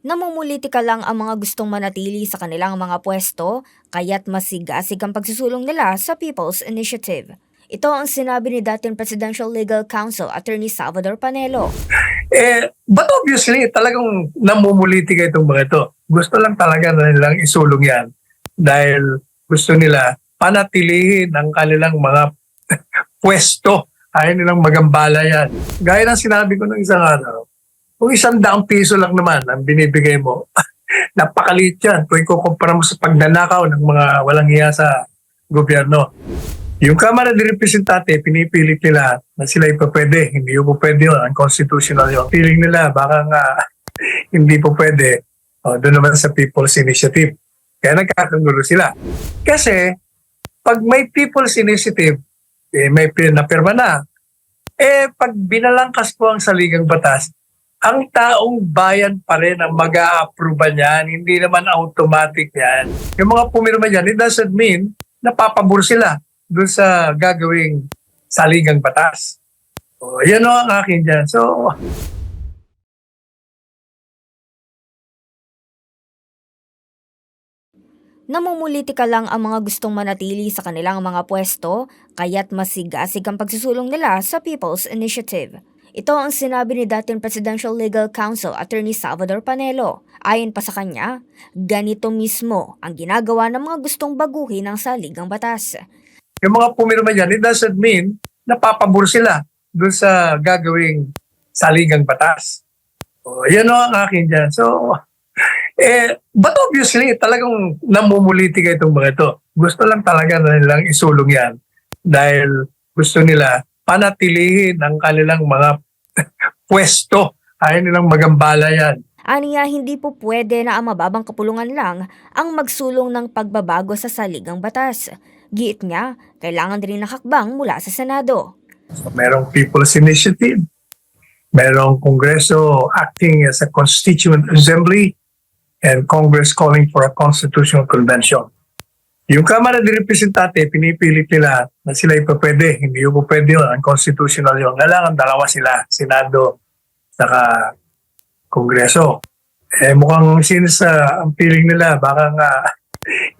Namumulitika lang ang mga gustong manatili sa kanilang mga pwesto, kaya't masigasig ang pagsusulong nila sa People's Initiative. Ito ang sinabi ni dating Presidential Legal Counsel Attorney Salvador Panelo. But obviously, talagang namumulitika itong mga ito. Gusto lang talaga na nilang isulong yan dahil gusto nila panatilihin ang kanilang mga pwesto. Ayaw nilang magambala yan. Gaya ng sinabi ko ng isang araw, kung 100 piso lang naman ang binibigay mo, napakaliit yan kung ikukumpara mo sa pagnanakaw ng mga walang hiya sa gobyerno. Yung Kamara de Representante, pinipilit nila na sila ipapwede. Hindi po pwede yun. Unconstitutional yun. Feeling nila baka nga hindi po pwede. Doon naman sa People's Initiative. Kaya nagkakagulo sila. Kasi pag may People's Initiative, may napirma na. Pag binalangkas po ang saligang batas, ang taong bayan pa rin ang mag-a-approve niyan. Hindi naman automatic yan. Yung mga pumirma dyan, it doesn't mean napapabor sila doon sa gagawing saligang batas. Yan ang akin dyan. Namumulitika lang ang mga gustong manatili sa kanilang mga pwesto, kaya't masigasig ang pagsusulong nila sa People's Initiative. Ito ang sinabi ni dating Presidential Legal Counsel Attorney Salvador Panelo. Ayon pa sa kanya, ganito mismo ang ginagawa ng mga gustong baguhin ang saligang batas. Yung mga pumirma dyan, it doesn't mean napapabor sila doon sa gagawing saligang batas. Yan ang akin dyan. But obviously, talagang namumulitika itong mga ito. Gusto lang talaga na nilang isulong yan dahil gusto nila panatilihin ang kanilang mga pwesto. Ayaw nilang magambala yan. Aniya hindi po pwede na ang mababang kapulungan lang ang magsulong ng pagbabago sa saligang batas. Giit niya, kailangan din ng hakbang mula sa Senado. Merong People's Initiative, merong Kongreso acting as a Constituent Assembly, and Congress calling for a Constitutional Convention. Yung Kamara de Representante, pinipilit nila na sila ipapwede. Hindi po pwede yun. Unconstitutional yun. Kailangan dalawa sila, Senado, saka Kongreso. Mukhang since ang feeling nila, baka nga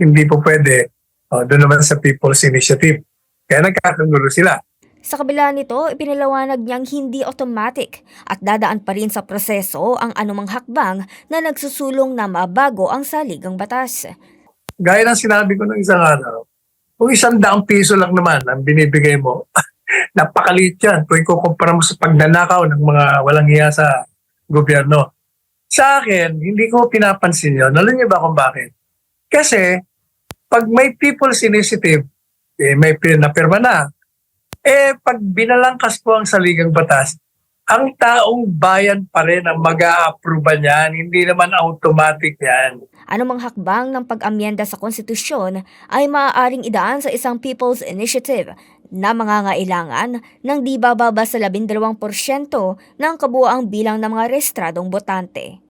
hindi po pwede. Doon naman sa People's Initiative. Kaya nagkakagulo sila. Sa kabila nito, ipinaliwanag niyang hindi automatic at dadaan pa rin sa proseso ang anumang hakbang na nagsusulong na mabago ang saligang batas. Gaya ng sinabi ko ng isang araw, kung 100 piso lang naman ang binibigay mo, napakaliit yan kung ikukumpara mo sa pagnanakaw ng mga walang hiya sa gobyerno. Sa akin, hindi ko pinapansin yun. Alam niyo ba kung bakit? Kasi pag may People's Initiative, may napirma na. Pag binalangkas po ang saligang batas, ang taong bayan pa rin ang mag-a-approve niyan. Hindi naman automatic yan. Anumang hakbang ng pag-amyenda sa konstitusyon ay maaaring idaan sa isang People's Initiative na mangangailangan ng di bababa sa 12% ng kabuoang bilang ng mga rehistradong botante.